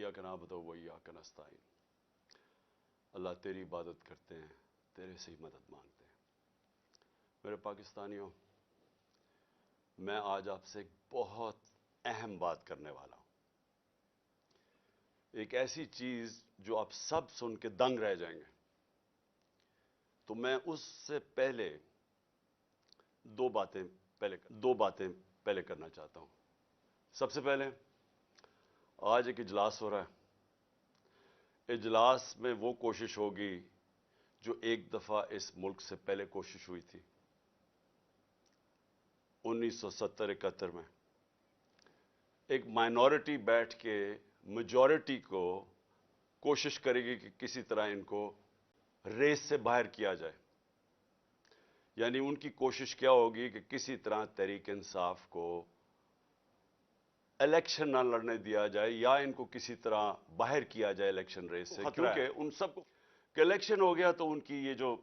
ایاک نعبد و ایاک نستعین۔ اللہ تیری عبادت کرتے ہیں، تیرے سے ہی مدد مانگتے ہیں۔ میرے پاکستانیوں، میں آج آپ سے ایک بہت اہم بات کرنے والا ہوں، ایک ایسی چیز جو آپ سب سن کے دنگ رہ جائیں گے۔ تو میں اس سے پہلے دو باتیں پہلے کرنا چاہتا ہوں۔ سب سے پہلے آج ایک اجلاس ہو رہا ہے، اجلاس میں وہ کوشش ہوگی جو ایک دفعہ اس ملک سے پہلے کوشش ہوئی تھی 1970-71 میں۔ ایک مائنورٹی بیٹھ کے میجورٹی کو کوشش کرے گی کہ کسی طرح ان کو ریس سے باہر کیا جائے، یعنی ان کی کوشش کیا ہوگی کہ کسی طرح تحریک انصاف کو الیکشن نہ لڑنے دیا جائے یا ان کو کسی طرح باہر کیا جائے الیکشن ریس سے، کیونکہ ان سب کو کہ الیکشن ہو گیا تو ان کی یہ جو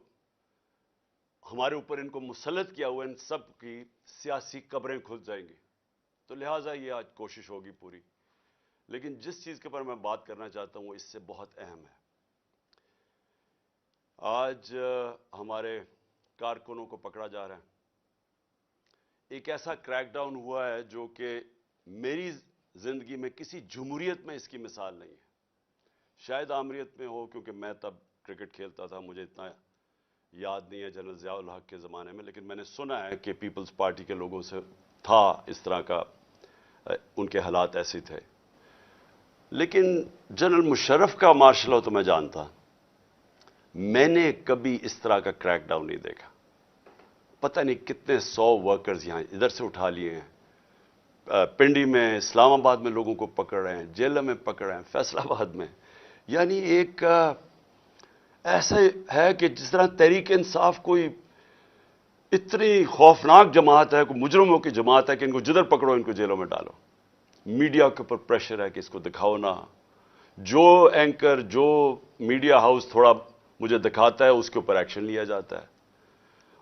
ہمارے اوپر ان کو مسلط کیا ہوا ان سب کی سیاسی قبریں کھل جائیں گی۔ تو لہٰذا یہ آج کوشش ہوگی پوری، لیکن جس چیز کے اوپر میں بات کرنا چاہتا ہوں وہ اس سے بہت اہم ہے۔ آج ہمارے کارکنوں کو پکڑا جا رہا ہے۔ ایک ایسا کریک ڈاؤن ہوا ہے جو کہ میری زندگی میں کسی جمہوریت میں اس کی مثال نہیں ہے۔ شاید آمریت میں ہو، کیونکہ میں تب کرکٹ کھیلتا تھا، مجھے اتنا یاد نہیں ہے جنرل ضیاء الحق کے زمانے میں، لیکن میں نے سنا ہے کہ پیپلز پارٹی کے لوگوں سے تھا اس طرح کا، ان کے حالات ایسے تھے۔ لیکن جنرل مشرف کا مارشل لا تو میں جانتا، میں نے کبھی اس طرح کا کریک ڈاؤن نہیں دیکھا۔ پتہ نہیں کتنے 100 ورکرز یہاں ادھر سے اٹھا لیے ہیں، پنڈی میں، اسلام آباد میں لوگوں کو پکڑ رہے ہیں، جیلوں میں پکڑ رہے ہیں، فیصل آباد میں۔ یعنی ایک ایسا ہے کہ جس طرح تحریک انصاف کوئی اتنی خوفناک جماعت ہے، کوئی مجرموں کی جماعت ہے کہ ان کو جدھر پکڑو ان کو جیلوں میں ڈالو۔ میڈیا کے اوپر پریشر ہے کہ اس کو دکھاؤ نہ۔ جو اینکر، جو میڈیا ہاؤس تھوڑا مجھے دکھاتا ہے اس کے اوپر ایکشن لیا جاتا ہے۔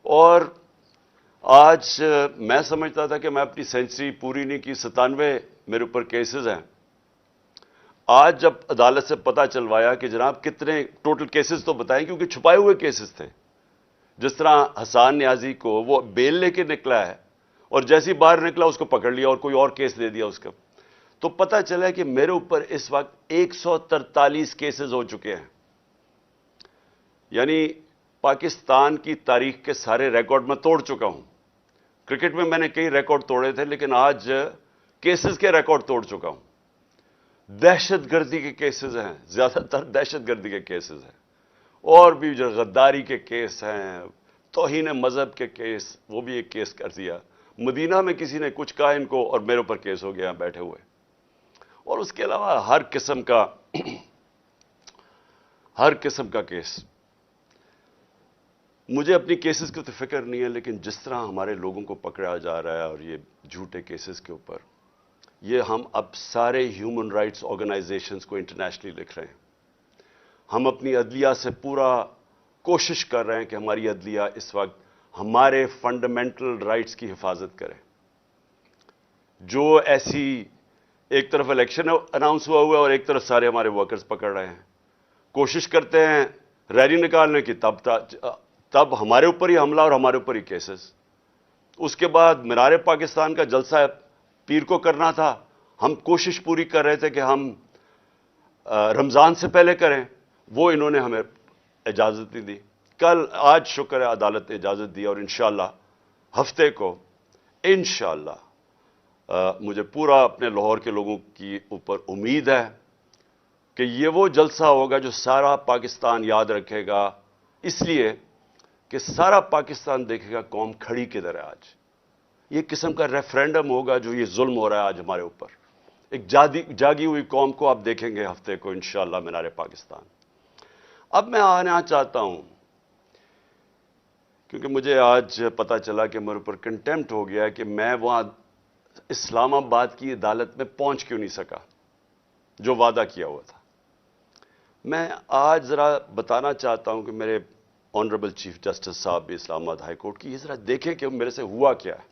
اور آج میں سمجھتا تھا کہ میں اپنی سینچری پوری نہیں کی، 97 میرے اوپر کیسز ہیں۔ آج جب عدالت سے پتہ چلوایا کہ جناب کتنے ٹوٹل کیسز تو بتائیں، کیونکہ چھپائے ہوئے کیسز تھے۔ جس طرح حسان نیازی کو وہ بیل لے کے نکلا ہے اور جیسی باہر نکلا اس کو پکڑ لیا اور کوئی اور کیس دے دیا اس کا، تو پتہ چلا کہ میرے اوپر اس وقت 143 کیسز ہو چکے ہیں۔ یعنی پاکستان کی تاریخ کے سارے ریکارڈ میں توڑ چکا ہوں۔ کرکٹ میں میں نے کئی ریکارڈ توڑے تھے، لیکن آج کیسز کے ریکارڈ توڑ چکا ہوں۔ دہشت گردی کے کیسز ہیں، زیادہ تر دہشت گردی کے کیسز ہیں، اور بھی جو غداری کے کیس ہیں، توہین مذہب کے کیس، وہ بھی ایک کیس کر دیا۔ مدینہ میں کسی نے کچھ کہا ان کو اور میرے اوپر کیس ہو گیا بیٹھے ہوئے۔ اور اس کے علاوہ ہر قسم کا کیس۔ مجھے اپنی کیسز کی تو فکر نہیں ہے، لیکن جس طرح ہمارے لوگوں کو پکڑا جا رہا ہے اور یہ جھوٹے کیسز کے اوپر، یہ ہم اب سارے ہیومن رائٹس آرگنائزیشنز کو انٹرنیشنلی لکھ رہے ہیں۔ ہم اپنی عدلیہ سے پورا کوشش کر رہے ہیں کہ ہماری عدلیہ اس وقت ہمارے فنڈامنٹل رائٹس کی حفاظت کرے۔ جو ایسی ایک طرف الیکشن اناؤنس ہوا ہے اور ایک طرف سارے ہمارے ورکرز پکڑ رہے ہیں، کوشش کرتے ہیں ریلی نکالنے کی، تب ہمارے اوپر ہی حملہ اور ہمارے اوپر ہی کیسز۔ اس کے بعد مینار پاکستان کا جلسہ پیر کو کرنا تھا، ہم کوشش پوری کر رہے تھے کہ ہم رمضان سے پہلے کریں، وہ انہوں نے ہمیں اجازت نہیں دی۔ آج شکر ہے عدالت نے اجازت دی، اور انشاءاللہ ہفتے کو انشاءاللہ مجھے پورا اپنے لاہور کے لوگوں کی اوپر امید ہے کہ یہ وہ جلسہ ہوگا جو سارا پاکستان یاد رکھے گا، اس لیے کہ سارا پاکستان دیکھے گا قوم کھڑی کدھر ہے آج۔ یہ قسم کا ریفرینڈم ہوگا جو یہ ظلم ہو رہا ہے آج ہمارے اوپر۔ ایک جاگی ہوئی قوم کو آپ دیکھیں گے ہفتے کو انشاءاللہ مینار پاکستان۔ اب میں آنا چاہتا ہوں، کیونکہ مجھے آج پتہ چلا کہ میرے اوپر کنٹیمپٹ ہو گیا ہے کہ میں وہاں اسلام آباد کی عدالت میں پہنچ کیوں نہیں سکا جو وعدہ کیا ہوا تھا۔ میں آج ذرا بتانا چاہتا ہوں کہ میرے آنریبل چیف جسٹس صاحب بھی اسلام آباد ہائی کورٹ کی، یہ ذرا دیکھیں کہ میرے سے ہوا کیا ہے۔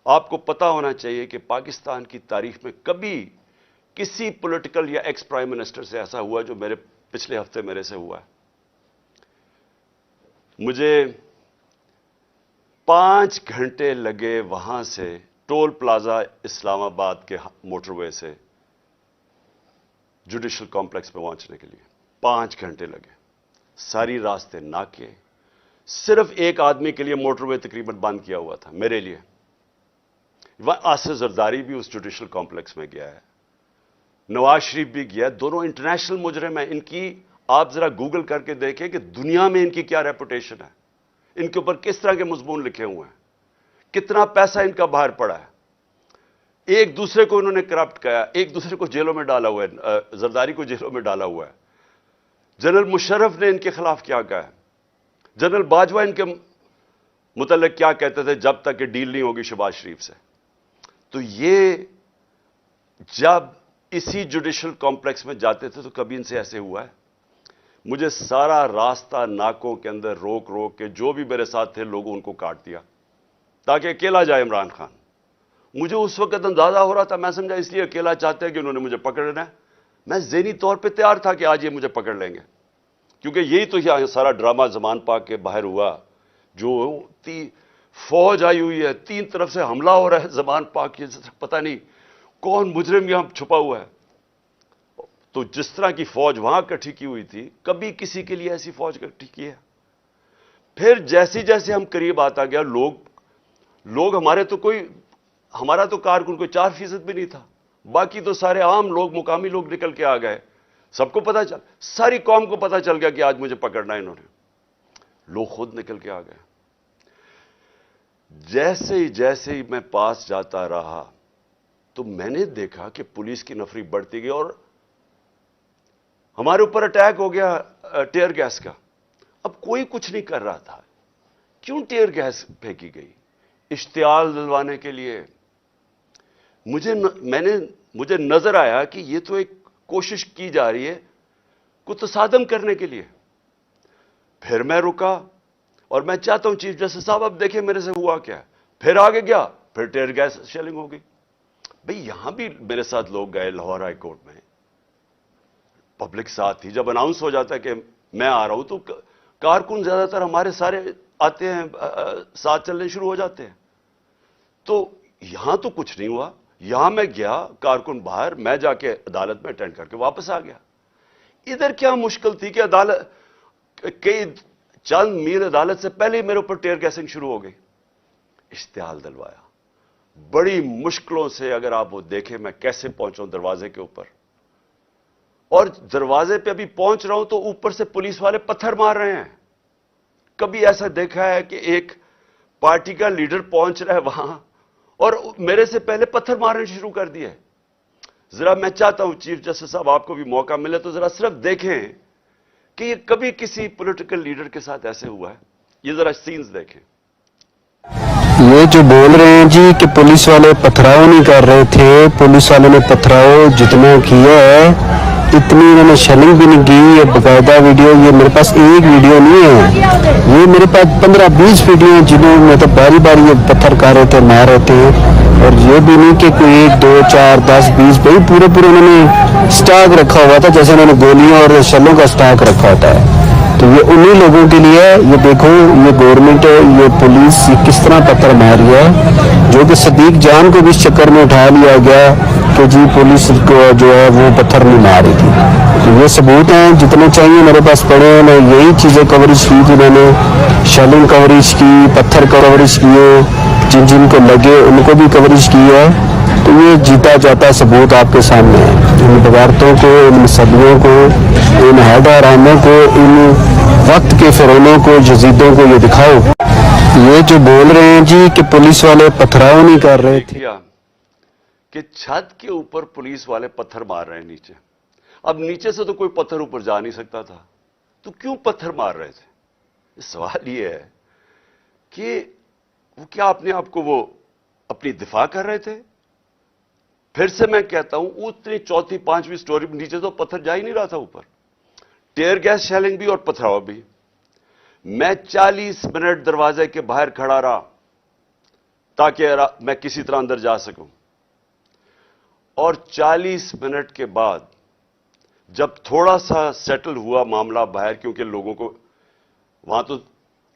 آپ کو پتا ہونا چاہیے کہ پاکستان کی تاریخ میں کبھی کسی پولیٹیکل یا ایکس پرائم منسٹر سے ایسا ہوا جو میرے پچھلے ہفتے میرے سے ہوا ہے. مجھے 5 گھنٹے لگے وہاں سے ٹول پلازا اسلام آباد کے موٹر وے سے جوڈیشل کمپلیکس پہ پہنچنے کے لیے 5 گھنٹے لگے. ساری راستے ناکے. صرف ایک آدمی کے لیے موٹر وے تقریباً بند کیا ہوا تھا, میرے لیے. آصف زرداری بھی اس جوڈیشل کمپلیکس میں گیا ہے, نواز شریف بھی گیا. دونوں انٹرنیشنل مجرم ہیں. ان کی آپ ذرا گوگل کر کے دیکھیں کہ دنیا میں ان کی کیا ریپوٹیشن ہے, ان کے اوپر کس طرح کے مضمون لکھے ہوئے ہیں, کتنا پیسہ ان کا باہر پڑا ہے. ایک دوسرے کو انہوں نے کرپٹ کیا, ایک دوسرے کو جیلوں میں ڈالا ہوا ہے. زرداری کو جیلوں میں ڈالا ہوا ہے. جنرل مشرف نے ان کے خلاف کیا کہا ہے. جنرل باجوہ ان کے متعلق کیا کہتے تھے جب تک کہ ڈیل نہیں ہوگی شہباز شریف سے. تو یہ جب اسی جوڈیشل کمپلیکس میں جاتے تھے تو کبھی ان سے ایسے ہوا ہے. مجھے سارا راستہ ناکوں کے اندر روک روک کے جو بھی میرے ساتھ تھے لوگوں ان کو کاٹ دیا تاکہ اکیلا جائے عمران خان. مجھے اس وقت اندازہ ہو رہا تھا, میں سمجھا اس لیے اکیلا چاہتے ہیں کہ انہوں نے مجھے پکڑنا ہے. میں ذہنی طور پہ تیار تھا کہ آج یہ مجھے پکڑ لیں گے, کیونکہ یہی تو یہاں سارا ڈرامہ زمان پاک کے باہر ہوا. جو فوج آئی ہوئی ہے, 3 طرف سے حملہ ہو رہا ہے زمان پاک کے, پتہ نہیں کون مجرم یہاں چھپا ہوا ہے. تو جس طرح کی فوج وہاں اکٹھی کی ہوئی تھی, کبھی کسی کے لیے ایسی فوج اکٹھی کی ہے. پھر جیسے جیسے ہم قریب آتا گیا, لوگ ہمارا تو کارکن کوئی 4% بھی نہیں تھا, باقی تو سارے عام لوگ, مقامی لوگ نکل کے آ گئے. سب کو پتا چل, ساری قوم کو پتا چل گیا کہ آج مجھے پکڑنا ہے انہوں نے. لوگ خود نکل کے آ گئے. جیسے ہی میں پاس جاتا رہا تو میں نے دیکھا کہ پولیس کی نفری بڑھتی گئی اور ہمارے اوپر اٹیک ہو گیا ٹیئر گیس کا. اب کوئی کچھ نہیں کر رہا تھا. کیوں ٹیئر گیس پھینکی گئی؟ اشتعال دلوانے کے لیے. مجھے نظر آیا کہ یہ تو ایک کوشش کی جا رہی ہے کو تصادم کرنے کے لیے. پھر میں رکا اور میں چاہتا ہوں چیف جسٹس صاحب اب دیکھیں میرے سے ہوا کیا ہے. پھر آگے گیا, پھر ٹیئر گیس شیلنگ ہو گئی. بھئی یہاں بھی میرے ساتھ لوگ گئے لاہور ہائی کورٹ میں, پبلک ساتھ تھی. جب اناؤنس ہو جاتا ہے کہ میں آ رہا ہوں تو کارکن زیادہ تر ہمارے سارے آتے ہیں, ساتھ چلنے شروع ہو جاتے ہیں. تو یہاں تو کچھ نہیں ہوا. یہاں میں گیا, کارکن باہر, میں جا کے عدالت میں اٹینڈ کر کے واپس آ گیا. ادھر کیا مشکل تھی کہ کئی چند میل عدالت سے پہلے ہی میرے اوپر ٹیئر گیسنگ شروع ہو گئی. اشتعال دلوایا بڑی مشکلوں سے. اگر آپ وہ دیکھیں میں کیسے پہنچا دروازے کے اوپر, اور دروازے پہ ابھی پہنچ رہا ہوں تو اوپر سے پولیس والے پتھر مار رہے ہیں. کبھی ایسا دیکھا ہے کہ ایک پارٹی کا لیڈر پہنچ رہا ہے وہاں اور میرے سے پہلے پتھر مارنے شروع کر دیے. ذرا میں چاہتا ہوں چیف جسٹس صاحب آپ کو بھی موقع ملے تو ذرا صرف دیکھیں کہ یہ کبھی کسی پولیٹیکل لیڈر کے ساتھ ایسے ہوا ہے. یہ ذرا سینز دیکھیں. یہ جو بول رہے ہیں جی کہ پولیس والے پتھراؤ نہیں کر رہے تھے, پولیس والوں نے پتھراؤ جتنا کیا ہے اتنی انہوں نے شیلنگ بھی نہیں کی. یہ باقاعدہ ویڈیو, یہ میرے پاس ایک ویڈیو نہیں ہے, یہ میرے پاس 15-20 ویڈیو ہیں جنہوں میں تو باری باری یہ پتھر کار رہے تھے, مار رہے تھے. اور یہ بھی نہیں کہ کوئی 1 2 4 10 20 بھائی پورے انہوں نے سٹاک رکھا ہوا تھا, جیسے انہوں نے گولیاں اور شلوں کا سٹاک رکھا ہوتا ہے. تو یہ انہی لوگوں کے لیے ہے. یہ دیکھو یہ گورنمنٹ ہے, یہ پولیس یہ کس طرح پتھر مار رہی ہے, جو کہ صدیق جان کو بھی اس چکر میں اٹھا لیا گیا کہ جی پولیس کو جو ہے وہ پتھر نہیں مار رہی تھی. یہ ثبوت ہیں جتنے چاہیے میرے پاس پڑے ہیں. میں یہی چیزیں کوریج کی کہ میں نے شیلنگ کوریج کی, پتھر کوریج کیے, جن کو لگے ان کو بھی کوریج کی ہے. تو یہ جیتا جاتا ثبوت آپ کے سامنے ہے. ان بغاوتوں کو, ان مصدیوں کو, ان حیدراموں کو, ان وقت کے فرعونوں کو, یزیدوں کو یہ دکھاؤ. یہ جو بول رہے ہیں جی کہ پولیس والے پتھراؤ نہیں کر رہے تھے, کہ چھت کے اوپر پولیس والے پتھر مار رہے ہیں نیچے. اب نیچے سے تو کوئی پتھر اوپر جا نہیں سکتا تھا, تو کیوں پتھر مار رہے تھے؟ سوال یہ ہے کہ وہ کیا اپنے آپ کو وہ اپنی دفاع کر رہے تھے؟ پھر سے میں کہتا ہوں اتنی 4تھی 5ویں سٹوری نیچے تو پتھر جا ہی نہیں رہا تھا اوپر. ٹیئر گیس شیلنگ بھی اور پتھراؤ بھی. میں 40 منٹ دروازے کے باہر کھڑا رہا تاکہ میں کسی طرح اندر جا سکوں. اور 40 منٹ کے بعد جب تھوڑا سا سیٹل ہوا معاملہ باہر، کیونکہ لوگوں کو وہاں تو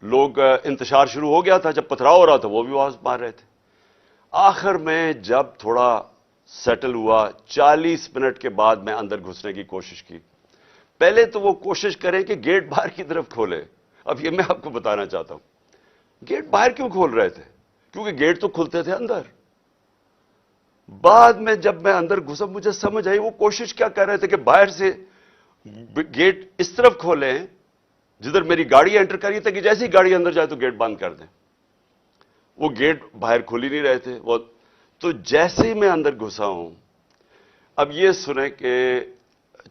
لوگ انتشار شروع ہو گیا تھا، جب پتھراؤ ہو رہا تھا وہ بھی آواز مار رہے تھے، آخر میں جب تھوڑا سیٹل ہوا 40 منٹ کے بعد میں اندر گھسنے کی کوشش کی۔ پہلے تو وہ کوشش کریں کہ گیٹ باہر کی طرف کھولے۔ اب یہ میں آپ کو بتانا چاہتا ہوں، گیٹ باہر کیوں کھول رہے تھے؟ کیونکہ گیٹ تو کھلتے تھے اندر۔ بعد میں جب میں اندر گھسا مجھے سمجھ آئی وہ کوشش کیا کر رہے تھے کہ باہر سے گیٹ اس طرف کھولیں جدھر میری گاڑی انٹر کری تھی، کہ جیسے ہی گاڑی اندر جائے تو گیٹ بند کر دیں۔ وہ گیٹ باہر کھول ہی نہیں رہے تھے وہ تو جیسے ہی میں اندر گھسا ہوں۔ اب یہ سنیں کہ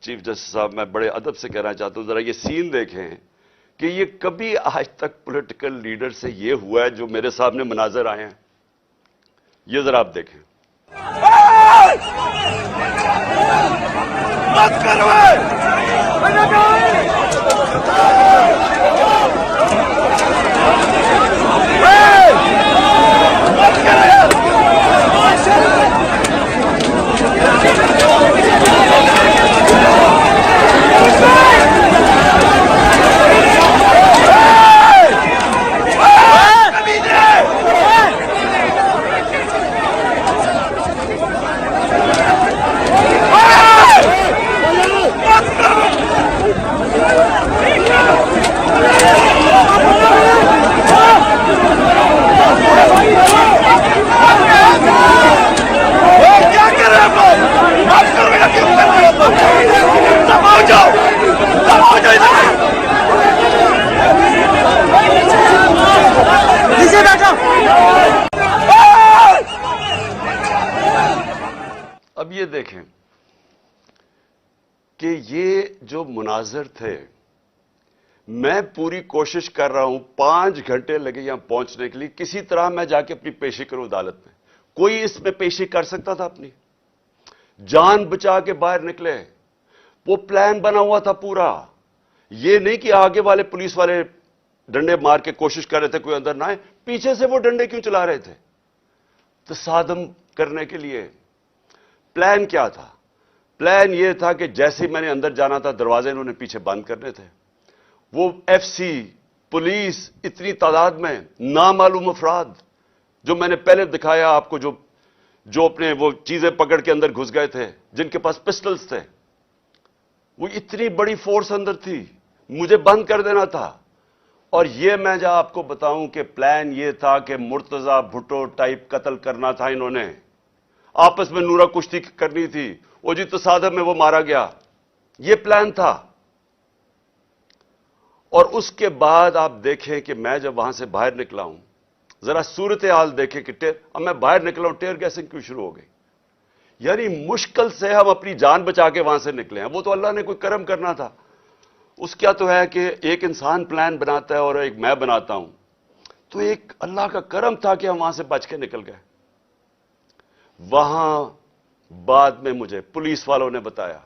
چیف جسٹس صاحب، میں بڑے ادب سے کہنا چاہتا ہوں، ذرا یہ سین دیکھیں کہ یہ کبھی آج تک پولیٹیکل لیڈر سے یہ ہوا ہے جو میرے سامنے مناظر آئے ہیں۔ یہ ذرا آپ دیکھیں۔ مت کرو اب یہ دیکھیں کہ یہ جو مناظر تھے، میں پوری کوشش کر رہا ہوں، 5 گھنٹے لگے یہاں پہنچنے کے لیے، کسی طرح میں جا کے اپنی پیشی کروں عدالت میں۔ کوئی اس میں پیشی کر سکتا تھا اپنی؟ جان بچا کے باہر نکلے۔ وہ پلان بنا ہوا تھا پورا، یہ نہیں کہ آگے والے پولیس والے ڈنڈے مار کے کوشش کر رہے تھے کوئی اندر نہ آئے، پیچھے سے وہ ڈنڈے کیوں چلا رہے تھے؟ تصادم کرنے کے لیے۔ پلان کیا تھا؟ پلان یہ تھا کہ جیسے میں نے اندر جانا تھا دروازے انہوں نے پیچھے بند کرنے تھے۔ وہ ایف سی، پولیس، اتنی تعداد میں نامعلوم افراد جو میں نے پہلے دکھایا آپ کو، جو اپنے وہ چیزیں پکڑ کے اندر گھس گئے تھے، جن کے پاس پسٹلز تھے، وہ اتنی بڑی فورس اندر تھی، مجھے بند کر دینا تھا۔ اور یہ میں جب آپ کو بتاؤں کہ پلان یہ تھا کہ مرتضی بھٹو ٹائپ قتل کرنا تھا انہوں نے، آپس میں نورا کشتی کرنی تھی، وہ جی تصادم میں وہ مارا گیا، یہ پلان تھا۔ اور اس کے بعد آپ دیکھیں کہ میں جب وہاں سے باہر نکلا ہوں، ذرا صورتحال دیکھیں کہ اب میں باہر نکلا ہوں، ٹیئر گیسنگ کیوں شروع ہو گئی؟ یعنی مشکل سے ہم اپنی جان بچا کے وہاں سے نکلے ہیں۔ وہ تو اللہ نے کوئی کرم کرنا تھا، اس کیا تو ہے کہ ایک انسان پلان بناتا ہے اور ایک میں بناتا ہوں، تو ایک اللہ کا کرم تھا کہ ہم وہاں سے بچ کے نکل گئے۔ وہاں بعد میں مجھے پولیس والوں نے بتایا،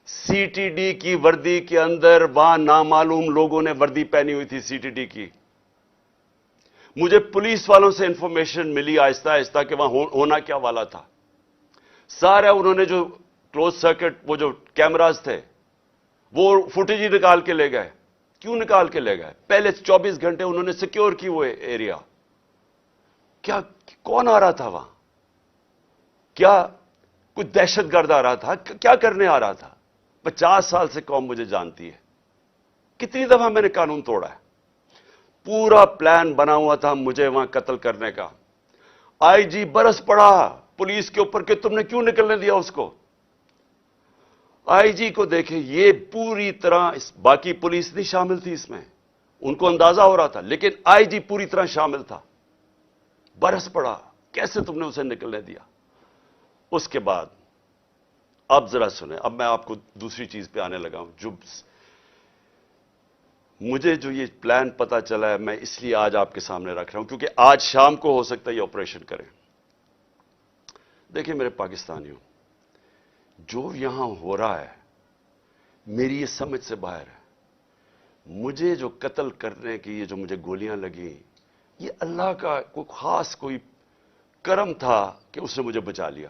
سی ٹی ڈی کی وردی کے اندر وہاں نامعلوم لوگوں نے وردی پہنی ہوئی تھی سی ٹی ڈی کی۔ مجھے پولیس والوں سے انفارمیشن ملی آہستہ آہستہ کہ وہاں ہونا کیا والا تھا۔ سارا انہوں نے جو کلوز سرکٹ وہ جو کیمراز تھے وہ فوٹیج ہی نکال کے لے گئے۔ کیوں نکال کے لے گئے؟ پہلے 24 گھنٹے انہوں نے سیکیور کی وہ ایریا۔ کیا کون آ رہا تھا وہاں؟ کیا کچھ دہشت گرد آ رہا تھا؟ کیا کرنے آ رہا تھا؟ 50 سال سے قوم مجھے جانتی ہے، کتنی دفعہ میں نے قانون توڑا ہے۔ پورا پلان بنا ہوا تھا مجھے وہاں قتل کرنے کا۔ آئی جی برس پڑا پولیس کے اوپر کہ تم نے کیوں نکلنے دیا اس کو۔ آئی جی کو دیکھیں، یہ پوری طرح باقی پولیس نہیں شامل تھی اس میں، ان کو اندازہ ہو رہا تھا، لیکن آئی جی پوری طرح شامل تھا۔ برس پڑا، کیسے تم نے اسے نکلنے دیا؟ اس کے بعد اب ذرا سنیں، اب میں آپ کو دوسری چیز پہ آنے لگا ہوں۔ جو مجھے یہ پلان پتا چلا ہے، میں اس لیے آج آپ کے سامنے رکھ رہا ہوں کیونکہ آج شام کو ہو سکتا ہے یہ آپریشن کریں۔ دیکھیں میرے پاکستانیوں، جو یہاں ہو رہا ہے میری یہ سمجھ سے باہر ہے۔ مجھے جو قتل کرنے کی یہ جو مجھے گولیاں لگیں، یہ اللہ کا کوئی خاص کوئی کرم تھا کہ اس نے مجھے بچا لیا۔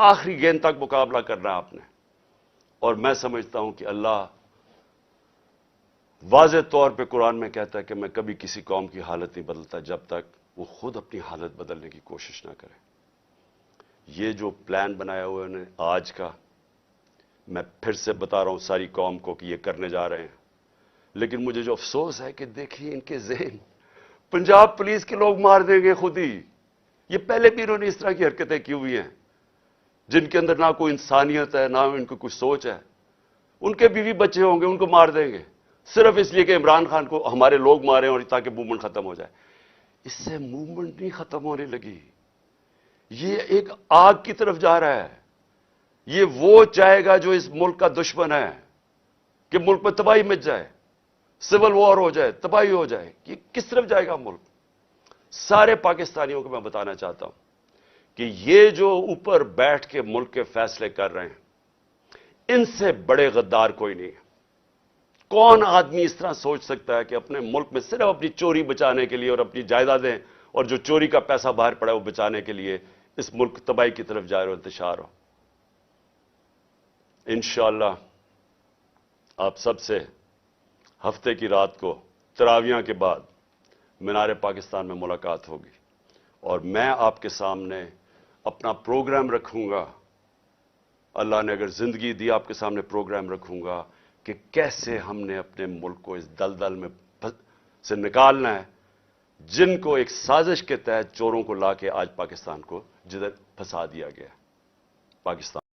آخری گیند تک مقابلہ کرنا ہے آپ نے. اور میں سمجھتا ہوں کہ اللہ واضح طور پہ قرآن میں کہتا ہے کہ میں کبھی کسی قوم کی حالت نہیں بدلتا جب تک وہ خود اپنی حالت بدلنے کی کوشش نہ کرے. یہ جو پلان بنایا ہوا ہے آج کا، میں پھر سے بتا رہا ہوں ساری قوم کو کہ یہ کرنے جا رہے ہیں. لیکن مجھے جو افسوس ہے کہ دیکھیے ان کے ذہن، پنجاب پولیس کے لوگ مار دیں گے خود ہی. یہ پہلے بھی انہوں نے اس طرح کی حرکتیں کی ہوئی ہیں جن کے اندر نہ کوئی انسانیت ہے، نہ ان کو کوئی سوچ ہے. ان کے بیوی بچے ہوں گے، ان کو مار دیں گے صرف اس لیے کہ عمران خان کو ہمارے لوگ ماریں اور تاکہ موومنٹ ختم ہو جائے. اس سے موومنٹ نہیں ختم ہونے لگی، یہ ایک آگ کی طرف جا رہا ہے. یہ وہ چاہے گا جو اس ملک کا دشمن ہے کہ ملک میں تباہی مچ جائے، سول وار ہو جائے، تباہی ہو جائے. یہ کس طرف جائے گا ملک؟ سارے پاکستانیوں کو میں بتانا چاہتا ہوں کہ یہ جو اوپر بیٹھ کے ملک کے فیصلے کر رہے ہیں، ان سے بڑے غدار کوئی نہیں ہے. کون آدمی اس طرح سوچ سکتا ہے کہ اپنے ملک میں صرف اپنی چوری بچانے کے لیے اور اپنی جائیدادیں اور جو چوری کا پیسہ باہر پڑا ہے وہ بچانے کے لیے اس ملک تباہی کی طرف جائے اور انتشار ہو؟ انشاءاللہ آپ سب سے ہفتے کی رات کو تراویحاں کے بعد مینار پاکستان میں ملاقات ہوگی اور میں آپ کے سامنے اپنا پروگرام رکھوں گا. اللہ نے اگر زندگی دی آپ کے سامنے پروگرام رکھوں گا کہ کیسے ہم نے اپنے ملک کو اس دلدل میں سے نکالنا ہے جن کو ایک سازش کے تحت چوروں کو لا کے آج پاکستان کو جدھر پھنسا دیا گیا. پاکستان